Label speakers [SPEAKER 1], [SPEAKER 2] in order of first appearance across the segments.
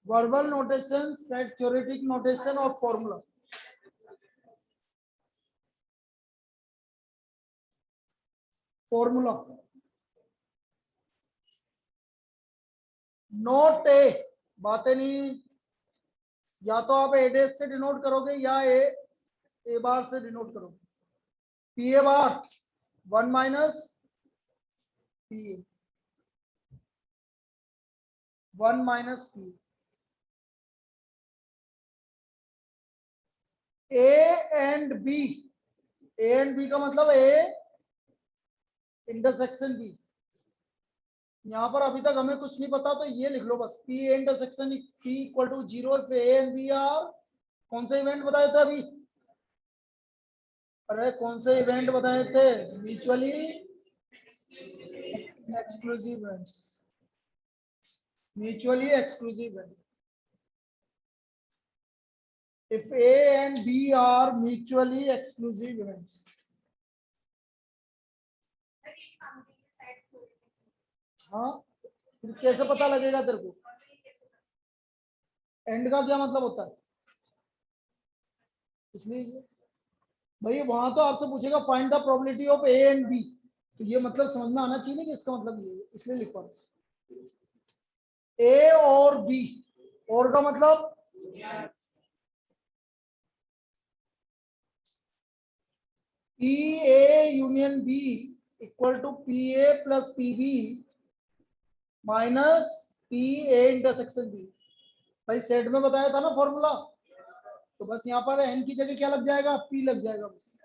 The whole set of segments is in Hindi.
[SPEAKER 1] verbal notation, set theoretic notation or formula. Formula note ए, बातें नहीं, या तो आप ए डेस से डिनोट करोगे या ए बार से डिनोट करोगे. P A bar 1 minus P A, 1 minus P and B. A and B का मतलब ए इंटरसेक्शन बी. यहां पर अभी तक हमें कुछ नहीं पता तो ये लिख लो बस, P intersection P equal to 0 पे ए एंड बी आर. कौन से इवेंट बताए थे अभी? अरे कौन से इवेंट बताए थे? Mutually exclusive events. Mutually exclusive event. If A and B are mutually exclusive events. हाँ, फिर कैसे पता लगेगा तेरे को? एंड का क्या मतलब होता है? इसलिए भाई वहां तो आपसे पूछेगा find the probability of A and B, तो ये मतलब समझ में आना चाहिए कि इसका मतलब ये, इसलिए लिखा ए और बी. और का मतलब P A union B equal to P A plus P B minus P A intersection B. भाई सेट में बताया था ना फॉर्मूला, तो बस यहाँ पर एन की जगह क्या लग जाएगा? पी लग जाएगा बस.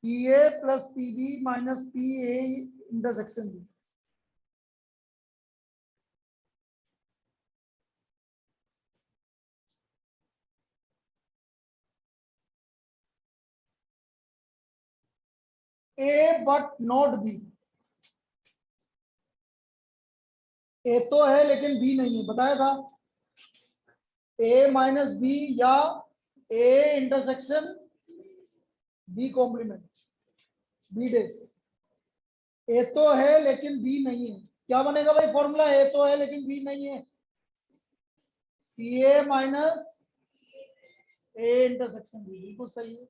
[SPEAKER 1] P A plus P B minus P A intersection B. A but not B. A तो है लेकिन बी नहीं है, बताया था. ए माइनस बी या A intersection B complement B dash. A तो है लेकिन बी नहीं है. क्या बनेगा भाई फॉर्मूला? ए तो है लेकिन बी नहीं है. P A minus A intersection B. बिल्कुल सही है.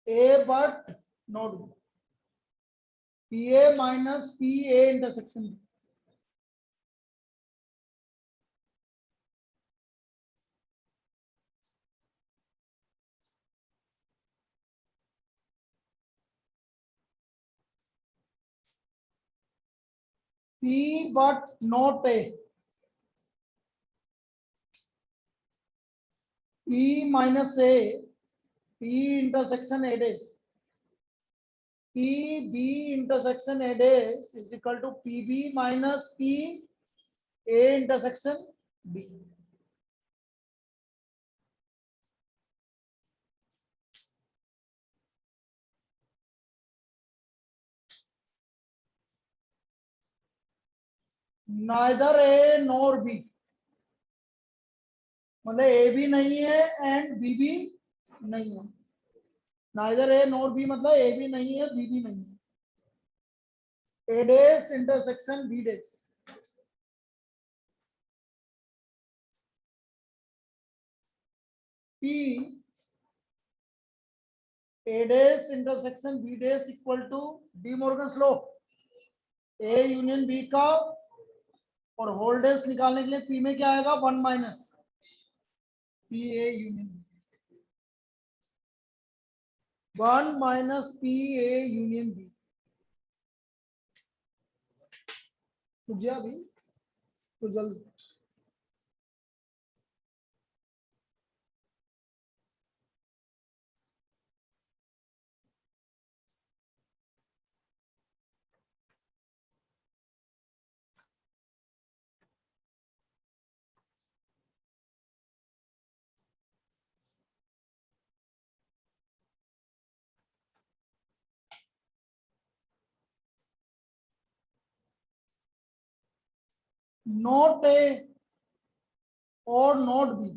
[SPEAKER 1] A but not B. P A minus P A intersection B. P but not A. P minus A. P intersection A dash. P B intersection A dash is equal to PB minus P A intersection B. Neither A nor B. मतलब ए भी नहीं है एंड बी भी नहीं है. नाइदर ए नॉर बी मतलब ए भी नहीं है बी भी नहीं है. A dash intersection B dash. P A dash intersection B dash equal to De Morgan's law. A union B का और होल्डेस निकालने के लिए पी में क्या आएगा? 1 minus P A union 1 minus P A union B. पूछा अभी तो जल्द. नोट ए और नोट बी.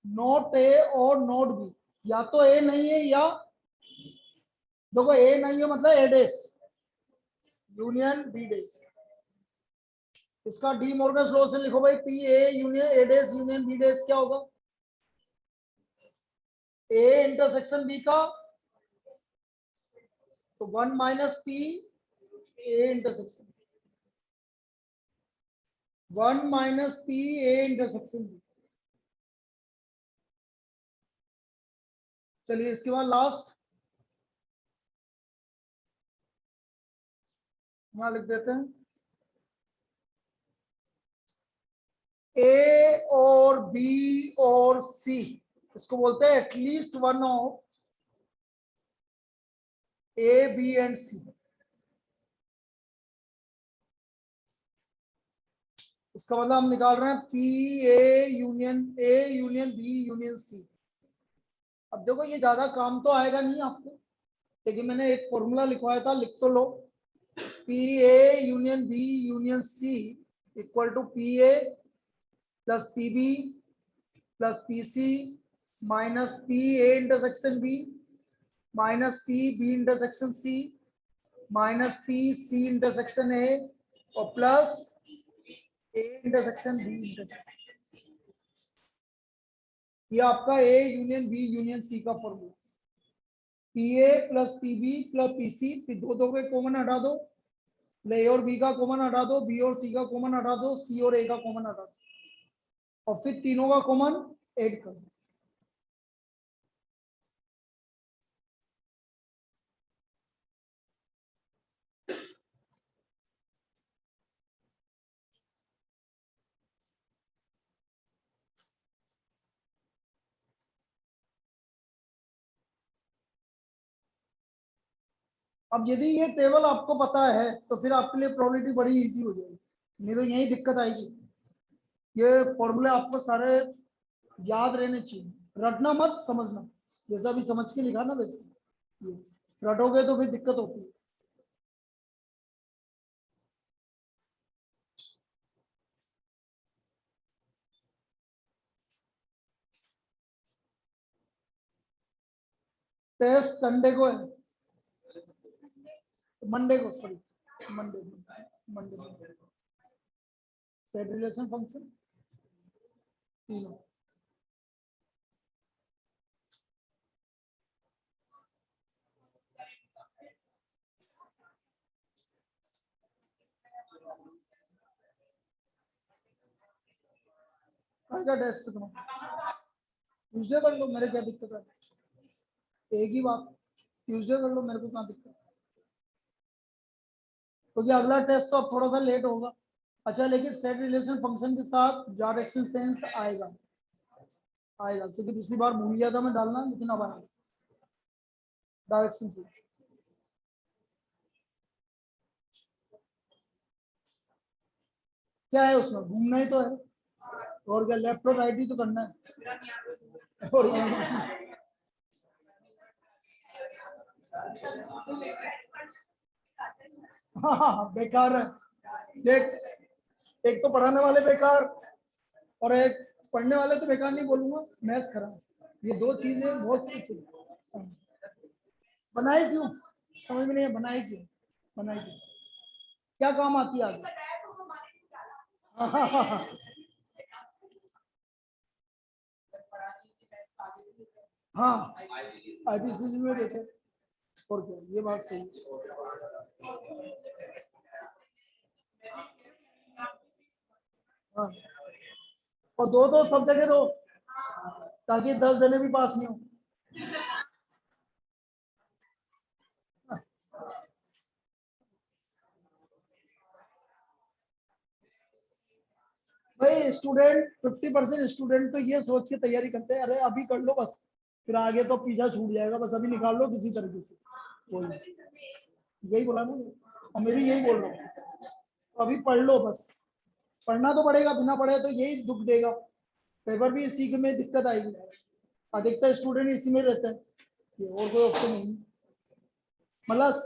[SPEAKER 1] नोट ए और नोट बी, या तो ए नहीं है या देखो ए नहीं है मतलब A dash union B dash. इसका डी मॉर्गन्स लॉ से लिखो भाई, P A union A dash union B dash क्या होगा, ए इंटरसेक्शन बी का तो 1 minus P A intersection, 1 minus P A intersection B. चलिए इसके बाद लास्ट वहां लिख देते हैं, ए और बी और सी, इसको बोलते हैं at least one of A B and C. इसका मतलब हम निकाल रहे हैं P A union B union C. अब देखो ये ज्यादा काम तो आएगा नहीं आपको, लेकिन मैंने एक फॉर्मूला लिखवाया था, लिख तो लो, P A union B union C equal to P A plus P B plus P C minus P A intersection B minus P B intersection C minus P C intersection A और plus A intersection B intersection. ये आपका A union B union C का formula, P A plus P B plus P C, फिर दो के कॉमन हटा दो, ए और बी का कॉमन हटा दो, बी और सी का कॉमन हटा दो, सी और ए का कॉमन हटा दो, और फिर तीनों का कॉमन ऐड कर दो। अब यदि ये टेबल आपको पता है तो फिर आपके लिए प्रोबेबिलिटी बड़ी इजी हो जाएगी, नहीं तो यही दिक्कत आएगी। ये फॉर्मूले आपको सारे याद रहने चाहिए, रटना मत, समझना, जैसा भी समझ के लिखा ना वैसे, रटोगे तो फिर दिक्कत होती है। टेस्ट संडे को है, मंडे को, sorry Monday Monday set relation function तीनों। का टेस्ट है तुम्हारा, ट्यूजडे कर लो, मेरे क्या दिक्कत है, एक ही बात, ट्यूजडे कर लो, मेरे को क्या दिक्कत है, क्योंकि अगला टेस्ट तो अब थोड़ा सा लेट होगा। अच्छा लेकिन सेट रिलेशन फंक्शन के साथ डायरेक्शन सेंस आएगा, आएगा क्योंकि पिछली बार भूल गया था मैं डालना, लेकिन अब आएगा डायरेक्शन सेंस। क्या है उसमें, घूमना ही तो है, और क्या, लेफ्ट और राइट ही तो करना है। और हाँ बेकार है, देख, एक तो पढ़ाने वाले बेकार और एक पढ़ने वाले, तो बेकार नहीं बोलूंगा, मैथ्स खराब, ये दो चीजें बहुत कुछ बनाई क्यों, समझ में नहीं है, बनाई क्यों, बनाई क्यों, क्या काम आती है आगे। हाँ आईपीसीसी में देखे, और क्या, ये बात सही है। हाँ और दो दो सब जगह दो, ताकि 10 जने भी पास नहीं हो। भाई स्टूडेंट 50% स्टूडेंट तो ये सोच के तैयारी करते हैं, अरे अभी कर लो बस, फिर आगे तो पीछा छूट जाएगा, बस अभी निकाल लो किसी तरीके से, बोल यही बोला ना, और मैं भी यही बोल रहा हूँ, तो अभी पढ़ लो बस, पढ़ना तो पड़ेगा, बिना पढ़े तो यही दुख देगा, पेपर भी इसी में दिक्कत आएगी, अधिकतर स्टूडेंट इसी में रहते हैं, ये और कोई ऑप्शन नहीं, मतलब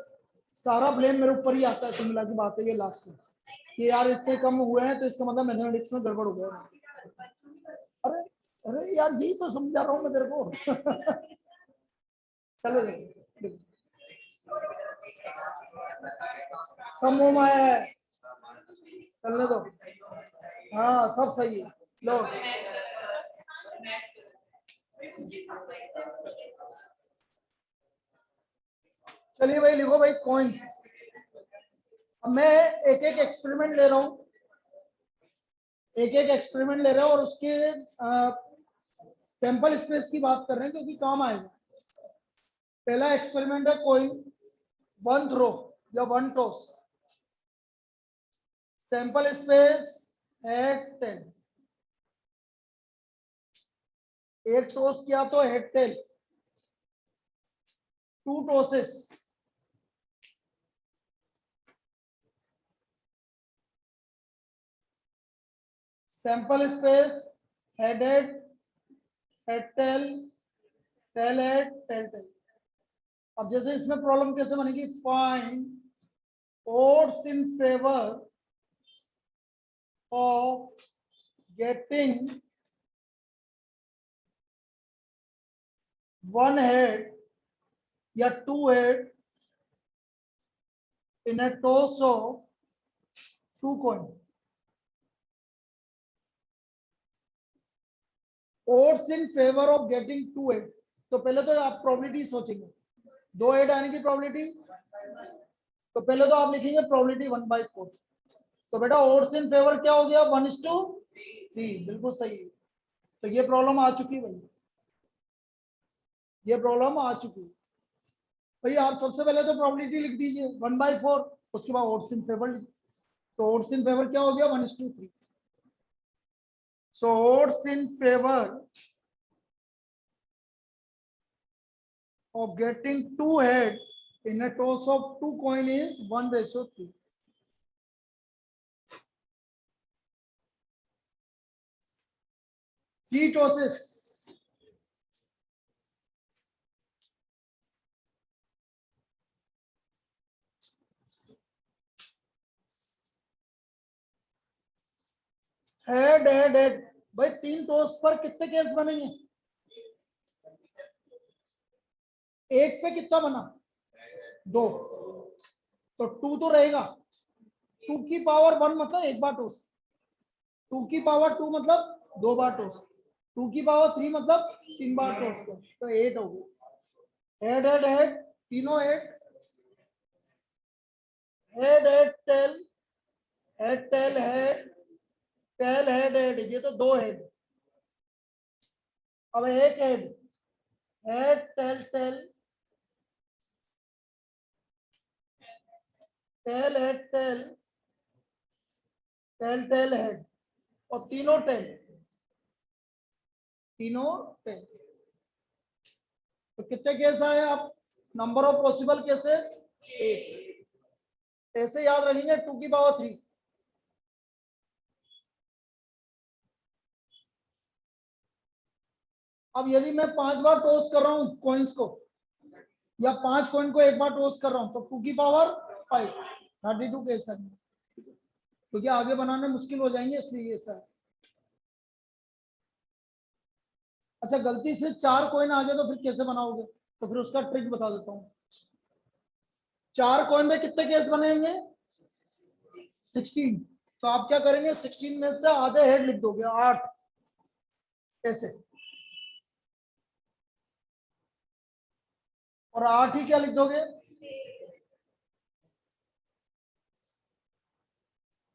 [SPEAKER 1] सारा ब्लेम मेरे ऊपर ही आता है, सिमिला की बात है ये लास्ट में, कि यार इतने कम हुए हैं तो इसका मतलब मैथमेटिक्स में गड़बड़ हो गया। अरे अरे यार यही तो समझा रहा हूँ मैं तेरे को। चलो देखो, सब मुंह माया है, चलने दो। हाँ सब सही है, लो। चलिए भाई लिखो भाई कॉइन्स। अब मैं एक एक एक्सपेरिमेंट ले रहा हूँ, एक एक एक्सपेरिमेंट ले रहे हैं और उसके सैंपल स्पेस की बात कर रहे हैं क्योंकि काम आएगा। पहला एक्सपेरिमेंट है कोइन वन थ्रो या one toss, sample space head tail. एक टॉस किया तो head tail, two tosses, sample space head head, head tail, tail head, tail tail. अब जैसे इसमें प्रॉब्लम कैसे बनेगी, फाइंड odds in favor of getting one head या two head in a toss of two coin. odds in favor of getting two head, तो पहले तो आप प्रोबेबिलिटी सोचेंगे, दो हेड आने की प्रोबेबिलिटी, तो पहले तो आप लिखेंगे प्रोबेबिलिटी 1/4। तो बेटा odds in favor क्या हो गया, 1:3, बिल्कुल सही है। तो ये प्रॉब्लम आ चुकी है भाई, ये प्रॉब्लम आ चुकी है भाई। आप सबसे पहले तो प्रोबेबिलिटी लिख दीजिए 1/4, उसके बाद odds in favor लिख, तो odds in favor क्या हो गया, 1:3। So odds in favor of getting two head in a toss of two coin is 1:3. Three tosses. Head head head, भाई तीन टॉस पर कितने केस बनेंगे, एक पे कितना बना, दो, तो टू तो रहेगा, टू की पावर वन मतलब एक बार टॉस, टू की पावर टू मतलब दो बार टॉस, टू की पावर थ्री मतलब तीन बार टॉस, तो 8 हो गया। हेड हेड हेड, तीनों हेड, head head tail, head tail head, tail head head, ये तो दो हेड। अब एक head, head tail tail, tail head tail, tail tail head, और तीनों टेल, तीनों टेल। तो कितने केस आए आप, नंबर ऑफ पॉसिबल केसेस 8। ऐसे याद रखेंगे 2 की पावर 3। अब यदि मैं 5 बार टॉस कर रहा हूं कॉइन्स को, या 5 कॉइन को एक बार टॉस कर रहा हूं, तो 2 की पावर 5, 32 केस है, क्योंकि आगे बनाने मुश्किल हो जाएंगे इसलिए ऐसा है। अच्छा गलती से 4 कॉइन आ गए तो फिर कैसे बनाओगे, तो फिर उसका ट्रिक बता देता हूं। 4 कॉइन में कितने केस बनेंगे, 16। तो आप क्या करेंगे, 16 में से आधे हेड लिख दोगे, 8 ऐसे, और 8 ही क्या लिख दोगे,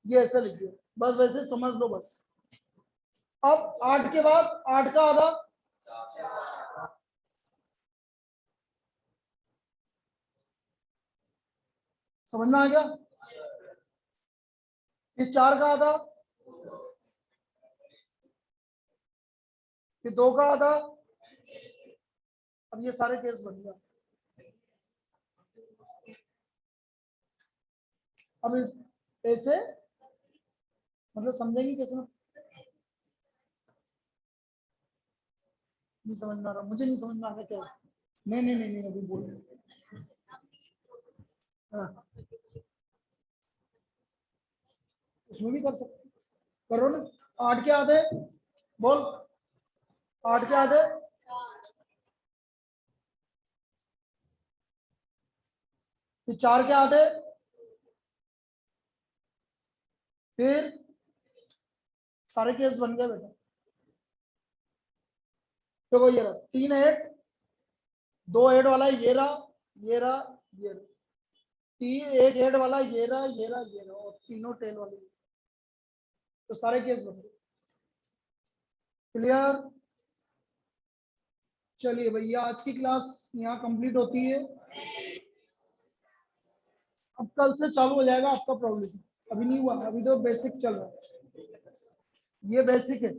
[SPEAKER 1] ये ऐसे लिख दो, बस वैसे समझ लो बस। अब 8 के बाद 8 का आधा, समझ में आ गया। ये 4 का आधा, फिर 2 का आधा। अब ये सारे केस बन गया। अब इस ऐसे मतलब समझेंगे कैसे, नहीं समझ में आ रहा, मुझे नहीं समझ में आ रहा क्या। नहीं नहीं नहीं नहीं, अभी बोल। हाँ, उसमें भी कर सकते, करो ना। 8 के आधे बोल, 8 के आधे, फिर 4 के आधे, फिर सारे केस बन गए बेटा। देखो ये रहा 3 8, 2 8 वाला ये रहा, ये रहा, ये रहा, 3 1 8 वाला ये रहा, ये रहा, ये रहा, और तीनों टेल वाले, तो सारे केस बन गए। क्लियर? चलिए भैया आज की क्लास यहाँ कंप्लीट होती है। अब कल से चालू हो जाएगा आपका प्रॉब्लम, अभी नहीं हुआ, अभी तो बेसिक चल रहा है, ये बेसिक है।